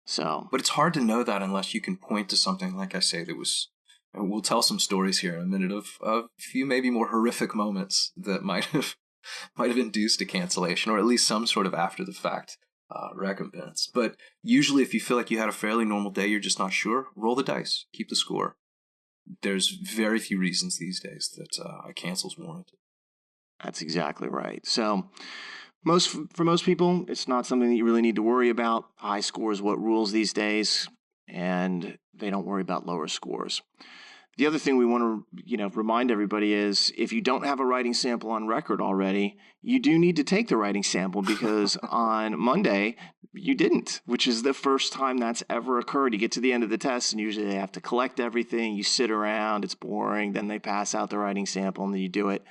So, but it's hard to know that unless you can point to something, like I say, that was, and we'll tell some stories here in a minute of a few maybe more horrific moments that might have induced a cancellation, or at least some sort of after the fact recompense. But usually if you feel like you had a fairly normal day, you're just not sure, roll the dice, keep the score. There's very few reasons these days that a cancel's warranted. That's exactly right. So for most people, it's not something that you really need to worry about. High score is what rules these days, and they don't worry about lower scores. The other thing we want to, remind everybody is, if you don't have a writing sample on record already, you do need to take the writing sample, because on Monday you didn't, which is the first time that's ever occurred. You get to the end of the test and usually they have to collect everything. You sit around, it's boring. Then they pass out the writing sample and then you do it.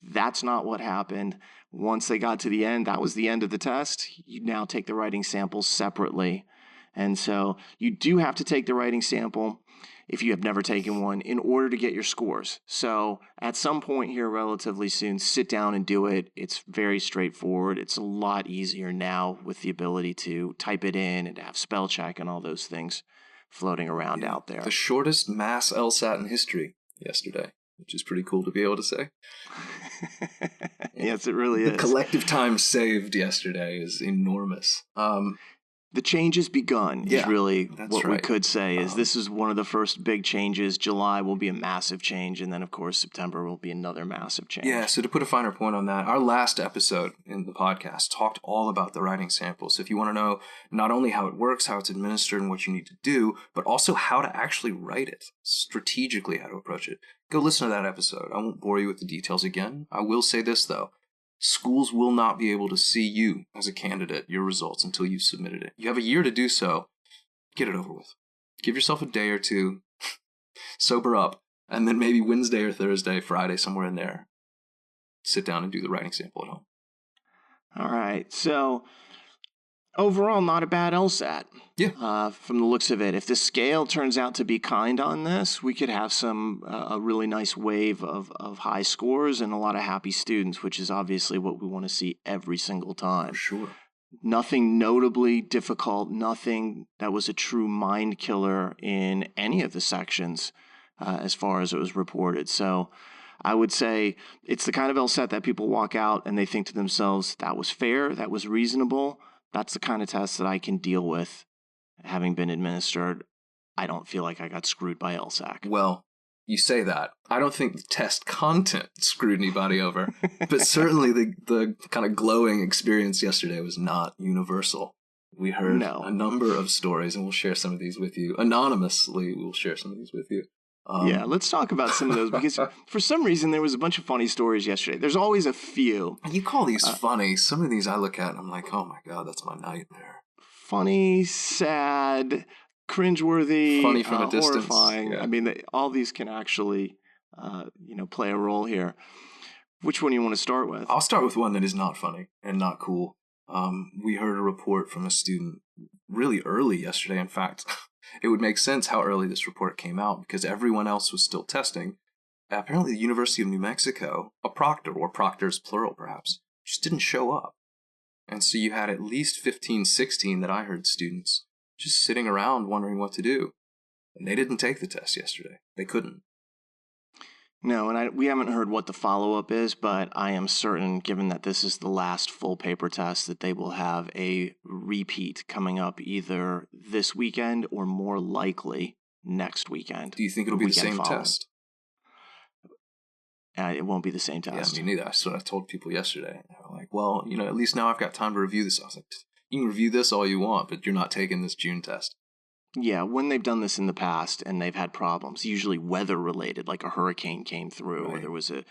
That's not what happened. Once they got to the end, that was the end of the test. You now take the writing sample separately. And so you do have to take the writing sample if you have never taken one in order to get your scores. So at some point here relatively soon, sit down and do it. It's very straightforward. It's a lot easier now with the ability to type it in and to have spell check and all those things floating around out there. The shortest mass LSAT in history yesterday, which is pretty cool to be able to say. Yes, it really is. The collective time saved yesterday is enormous. The change has begun is really what we could say. Is this is one of the first big changes. July will be a massive change, and then, of course, September will be another massive change. Yeah, so to put a finer point on that, our last episode in the podcast talked all about the writing sample. So if you want to know not only how it works, how it's administered, and what you need to do, but also how to actually write it, strategically how to approach it, go listen to that episode. I won't bore you with the details again. I will say this, though. Schools will not be able to see you as a candidate, your results, until you've submitted it. You have a year to do so. Get it over with. Give yourself a day or two, sober up, and then maybe Wednesday or Thursday, Friday, somewhere in there, sit down and do the writing sample at home. All right. So overall, not a bad LSAT. Yeah. From the looks of it. If the scale turns out to be kind on this, we could have a really nice wave of high scores and a lot of happy students, which is obviously what we want to see every single time. For sure. Nothing notably difficult, nothing that was a true mind killer in any of the sections as far as it was reported. So I would say it's the kind of LSAT that people walk out and they think to themselves, that was fair, that was reasonable. That's the kind of test that I can deal with. Having been administered, I don't feel like I got screwed by LSAC. Well, you say that. I don't think the test content screwed anybody over, but certainly the kind of glowing experience yesterday was not universal. We heard a number of stories, and we'll share some of these with you. Anonymously, we'll share some of these with you. Yeah, let's talk about some of those, because for some reason there was a bunch of funny stories yesterday. There's always a few. You call these funny. Some of these I look at and I'm like, oh my God, that's my nightmare. Funny, sad, cringeworthy, funny from a distance. Horrifying. Yeah. I mean, all these can actually, play a role here. Which one do you want to start with? I'll start with one that is not funny and not cool. We heard a report from a student really early yesterday. In fact, it would make sense how early this report came out because everyone else was still testing. Apparently, the University of New Mexico, a proctor, or proctors plural perhaps, just didn't show up. And so you had at least 15, 16 that I heard students just sitting around wondering what to do. And they didn't take the test yesterday. They couldn't. No, and we haven't heard what the follow-up is, but I am certain, given that this is the last full paper test, that they will have a repeat coming up either this weekend or more likely next weekend. Do you think it'll be the same test? It won't be the same test. Yeah, me neither. That's what I told people yesterday. They were like, well, at least now I've got time to review this. I was like, you can review this all you want, but you're not taking this June test. Yeah, when they've done this in the past and they've had problems, usually weather-related, like a hurricane came through or there was a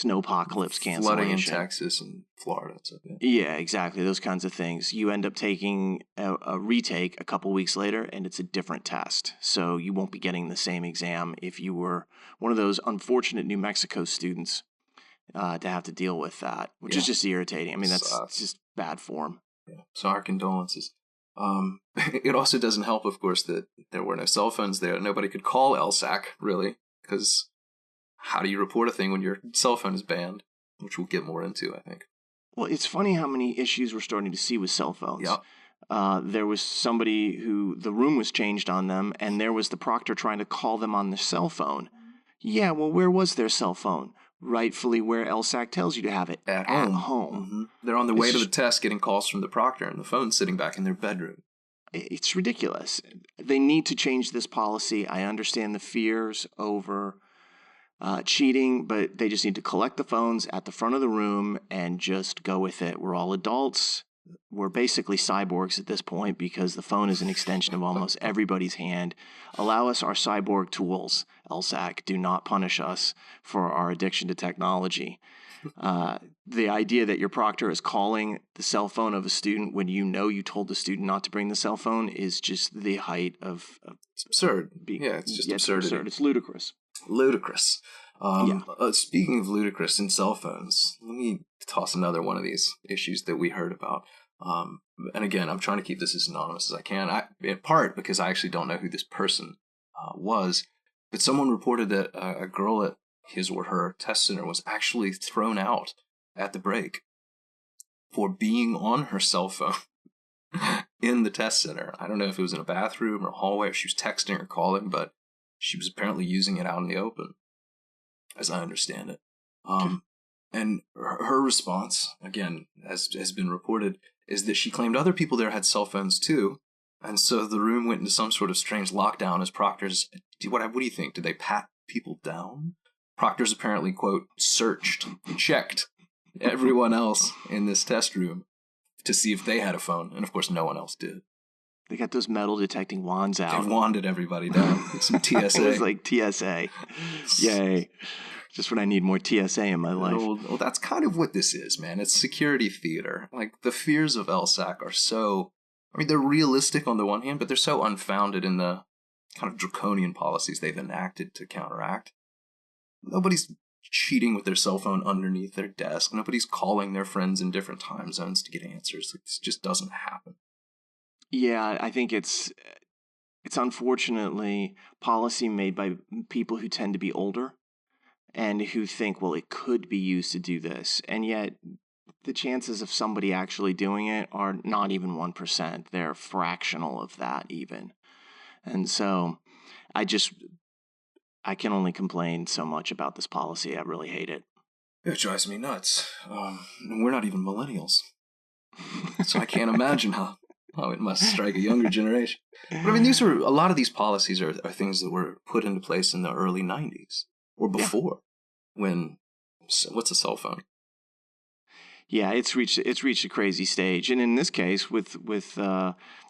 snowpocalypse Flooding in cancellation. Texas and Florida. So, yeah. Yeah, exactly. Those kinds of things. You end up taking a retake a couple weeks later, and it's a different test. So you won't be getting the same exam if you were one of those unfortunate New Mexico students to have to deal with that, which is just irritating. I mean, that's just bad form. Yeah. So our condolences. It also doesn't help, of course, that there were no cell phones there. Nobody could call LSAC, really, because how do you report a thing when your cell phone is banned? Which we'll get more into, I think. Well, it's funny how many issues we're starting to see with cell phones. Yeah. There was somebody who the room was changed on them, and there was the proctor trying to call them on their cell phone. Yeah, well, where was their cell phone? Rightfully where LSAC tells you to have it. At home. Mm-hmm. They're on the way to the test getting calls from the proctor, and the phone's sitting back in their bedroom. It's ridiculous. They need to change this policy. I understand the fears over cheating, but they just need to collect the phones at the front of the room and just go with it. We're all adults. We're basically cyborgs at this point because the phone is an extension of almost everybody's hand. Allow us our cyborg tools, LSAC. Do not punish us for our addiction to technology. The idea that your proctor is calling the cell phone of a student when you know you told the student not to bring the cell phone is just the height of it's absurd. It's just absurdity. It's absurd. It's ludicrous. Ludicrous. Speaking of ludicrous and cell phones, let me toss another one of these issues that we heard about. And again, I'm trying to keep this as anonymous as I can, in part because I actually don't know who this person was, but someone reported that a girl at his or her test center was actually thrown out at the break for being on her cell phone in the test center. I don't know if it was in a bathroom or hallway, or she was texting or calling, but she was apparently using it out in the open, as I understand it. And her response, again, as has been reported, is that she claimed other people there had cell phones too, and so the room went into some sort of strange lockdown as proctors. What do you think? Did they pat people down? Proctors apparently, quote, checked everyone else in this test room to see if they had a phone, and of course no one else did. They got those metal detecting wands out. They wanded everybody down. Some TSA. It was like TSA. Yay. Just when I need more TSA in my life. Well, that's kind of what this is, man. It's security theater. Like, the fears of LSAC are so... I mean, they're realistic on the one hand, but they're so unfounded in the kind of draconian policies they've enacted to counteract. Nobody's cheating with their cell phone underneath their desk. Nobody's calling their friends in different time zones to get answers. It just doesn't happen. Yeah, I think it's unfortunately policy made by people who tend to be older and who think, well, it could be used to do this. And yet the chances of somebody actually doing it are not even 1%. They're fractional of that even. And so I can only complain so much about this policy. I really hate it. It drives me nuts. We're not even millennials. So I can't imagine how it must strike a younger generation. But I mean, a lot of these policies are things that were put into place in the early 90s or before. What's a cell phone? Yeah, it's reached a crazy stage, and in this case, with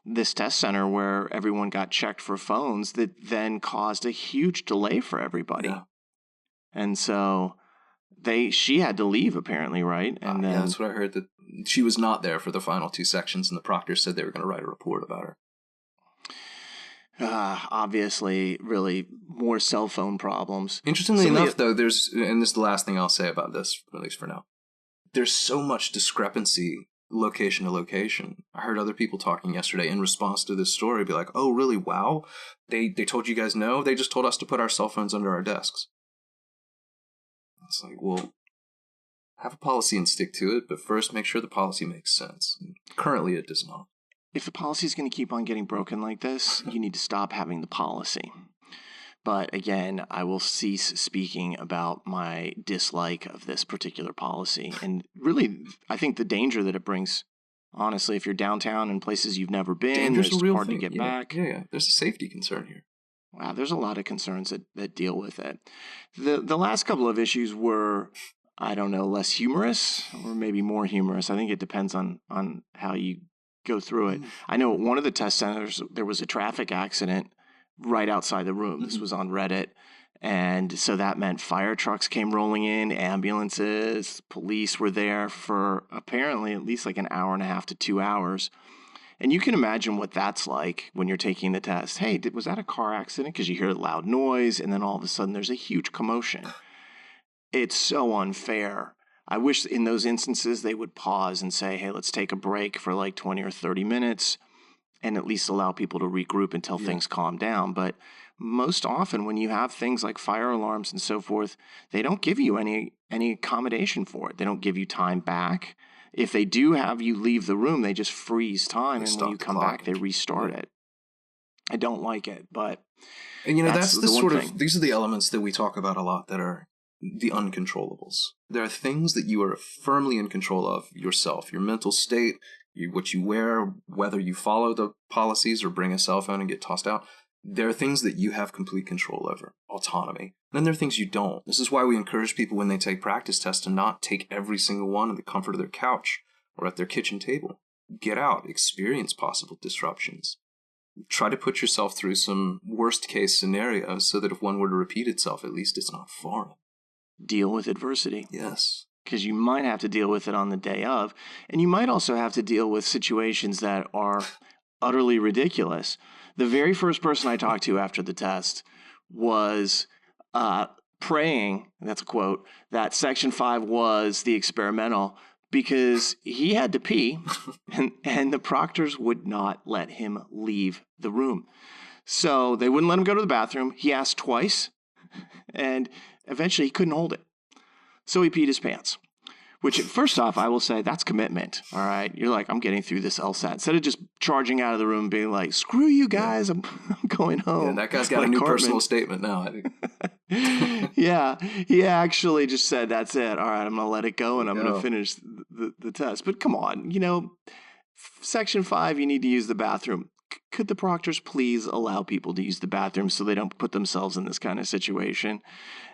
this test center where everyone got checked for phones, that then caused a huge delay for everybody, and so she had to leave apparently, right? And then that's what I heard, that she was not there for the final two sections, and the proctor said they were going to write a report about her. Obviously, really more cell phone problems. Interestingly enough, though, and this is the last thing I'll say about this, at least for now. There's so much discrepancy location to location. I heard other people talking yesterday in response to this story be like, oh, really? Wow. They told you guys no? They just told us to put our cell phones under our desks. It's like, well, have a policy and stick to it, but first make sure the policy makes sense. Currently, it does not. If the policy is going to keep on getting broken like this, you need to stop having the policy. But again, I will cease speaking about my dislike of this particular policy. And really, I think the danger that it brings, honestly, if you're downtown in places you've never been, it's hard to get back. Yeah. There's a safety concern here. Wow, there's a lot of concerns that deal with it. The last couple of issues were, I don't know, less humorous or maybe more humorous. I think it depends on how you go through it. I know at one of the test centers, there was a traffic accident right outside the room. This was on Reddit, And so that meant fire trucks came rolling in, ambulances, police were there for apparently at least like an hour and a half to 2 hours. And you can imagine what that's like when you're taking the test. Hey, was that a car accident? Because you hear a loud noise, and then all of a sudden there's a huge commotion. It's so unfair. I wish in those instances they would pause and say, hey, let's take a break for like 20 or 30 minutes and at least allow people to regroup until things calm down. But most often when you have things like fire alarms and so forth, they don't give you any accommodation for it. They don't give you time back. If they do have you leave the room, they just freeze time, and when you come back, they restart it. I don't like it, but and that's the sort of these are the elements that we talk about a lot that are the uncontrollables. There are things that you are firmly in control of yourself, your mental state, what you wear, whether you follow the policies or bring a cell phone and get tossed out. There are things that you have complete control over, autonomy. And then there are things you don't. This is why we encourage people when they take practice tests to not take every single one in the comfort of their couch or at their kitchen table. Get out, experience possible disruptions. Try to put yourself through some worst case scenarios so that if one were to repeat itself, at least it's not foreign. Deal with adversity. Yes. Because you might have to deal with it on the day of. And you might also have to deal with situations that are utterly ridiculous. The very first person I talked to after the test was praying, that's a quote, that Section 5 was the experimental because he had to pee and the proctors would not let him leave the room. So they wouldn't let him go to the bathroom. He asked twice and eventually he couldn't hold it. So he peed his pants. Which, first off, I will say that's commitment, all right? You're like, I'm getting through this LSAT. Instead of just charging out of the room being like, screw you guys, I'm going home. Yeah, that guy's got a new personal statement now, I think. Yeah, he actually just said, that's it. All right, I'm going to let it go, and I'm going to finish the test. But come on, Section 5, you need to use the bathroom. Could the proctors please allow people to use the bathroom so they don't put themselves in this kind of situation?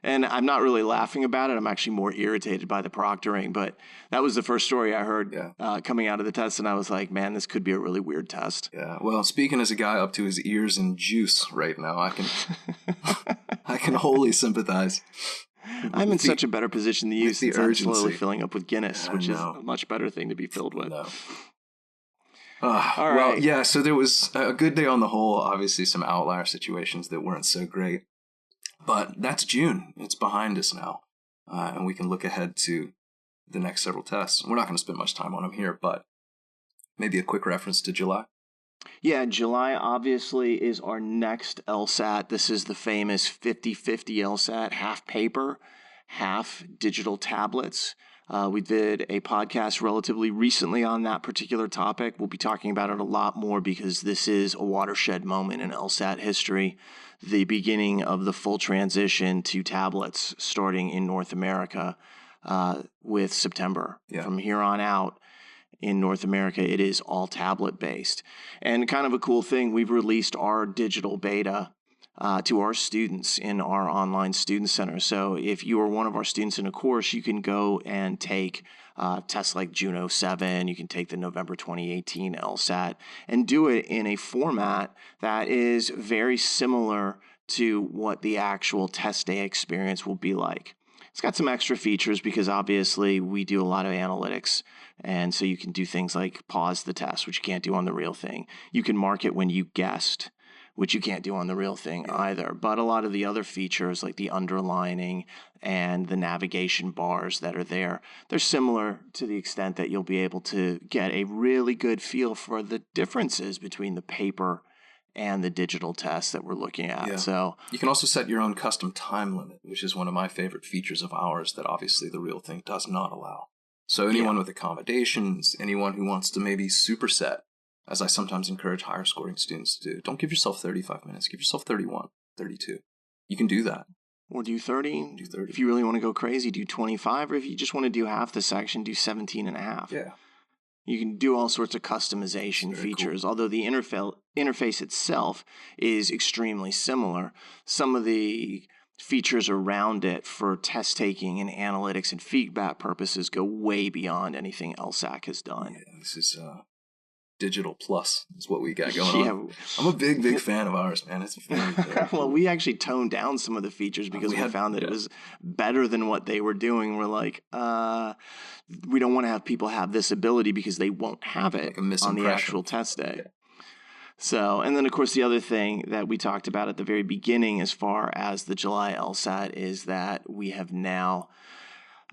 And I'm not really laughing about it. I'm actually more irritated by the proctoring. But that was the first story I heard coming out of the test. And I was like, man, this could be a really weird test. Yeah. Well, speaking as a guy up to his ears in juice right now, I can wholly sympathize. I'm in such a better position than you since I'm slowly filling up with Guinness, which is a much better thing to be filled with. No. All right. Well, yeah, so there was a good day on the whole, obviously some outlier situations that weren't so great. But that's June. It's behind us now. And we can look ahead to the next several tests. We're not going to spend much time on them here, but maybe a quick reference to July. Yeah, July obviously is our next LSAT. This is the famous 50-50 LSAT, half paper, half digital tablets. We did a podcast relatively recently on that particular topic. We'll be talking about it a lot more because this is a watershed moment in LSAT history, the beginning of the full transition to tablets starting in North America with September. Yeah. From here on out in North America, it is all tablet-based. And kind of a cool thing, we've released our digital beta to our students in our online student center. So if you are one of our students in a course, you can go and take tests like June 07, you can take the November 2018 LSAT and do it in a format that is very similar to what the actual test day experience will be like. It's got some extra features because obviously we do a lot of analytics. And so you can do things like pause the test, which you can't do on the real thing. You can mark it when you guessed, which you can't do on the real thing either. But a lot of the other features like the underlining and the navigation bars that are there, they're similar to the extent that you'll be able to get a really good feel for the differences between the paper and the digital tests that we're looking at. Yeah. So you can also set your own custom time limit, which is one of my favorite features of ours that obviously the real thing does not allow. So anyone with accommodations, anyone who wants to maybe superset, as I sometimes encourage higher scoring students to do, don't give yourself 35 minutes, give yourself 31, 32. You can do that. Or do 30. Do 30. If you really want to go crazy, do 25. Or if you just want to do half the section, do 17 and a half. Yeah. You can do all sorts of customization features, although the interface itself is extremely similar. Some of the features around it for test taking and analytics and feedback purposes go way beyond anything LSAC has done. Yeah, this is Digital Plus is what we got going on. I'm a big fan of ours, man. It's very well, cool. we actually toned down some of the features because we found that it was better than what they were doing. We're like, we don't want to have people have this ability because they won't have it on the actual test day. Yeah. So, and then of course the other thing that we talked about at the very beginning as far as the July LSAT is that we have now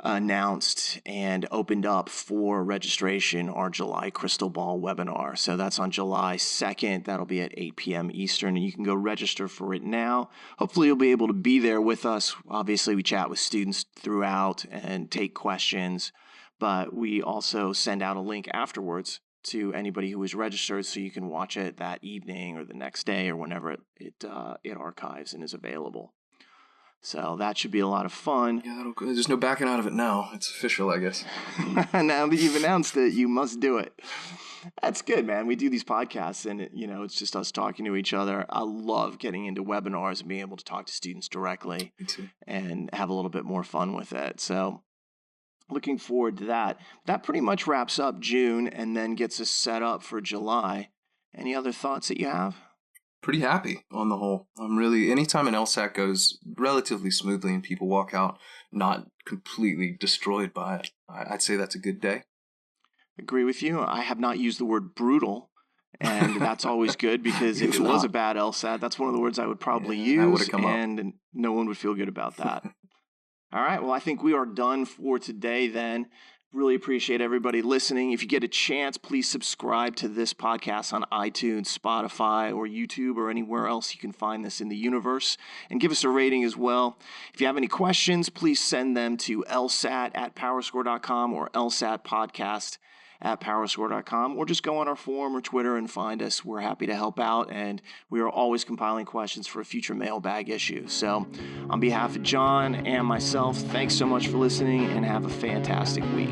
announced and opened up for registration our July Crystal Ball webinar. So that's on July 2nd. That'll be at 8 p.m. Eastern, and you can go register for it now. Hopefully you'll be able to be there with us. Obviously, we chat with students throughout and take questions, but we also send out a link afterwards to anybody who is registered so you can watch it that evening or the next day or whenever it archives and is available. So that should be a lot of fun. Yeah, there's no backing out of it now. It's official, I guess. Now that you've announced it, you must do it. That's good, man. We do these podcasts, and it's just us talking to each other. I love getting into webinars and being able to talk to students directly and have a little bit more fun with it. So looking forward to that. That pretty much wraps up June and then gets us set up for July. Any other thoughts that you have? Pretty happy on the whole. I'm really, anytime an LSAT goes relatively smoothly and people walk out not completely destroyed by it, I'd say that's a good day. Agree with you. I have not used the word brutal, and that's always good because if it was a bad LSAT, that's one of the words I would probably use, and no one would feel good about that. All right, well, I think we are done for today then. Really appreciate everybody listening. If you get a chance, please subscribe to this podcast on iTunes, Spotify, or YouTube, or anywhere else you can find this in the universe. And give us a rating as well. If you have any questions, please send them to lsat@powerscore.com or lsatpodcast@powerscore.com, or just go on our forum or Twitter and find us. We're happy to help out, and we are always compiling questions for a future mailbag issue. So on behalf of John and myself, thanks so much for listening, and have a fantastic week.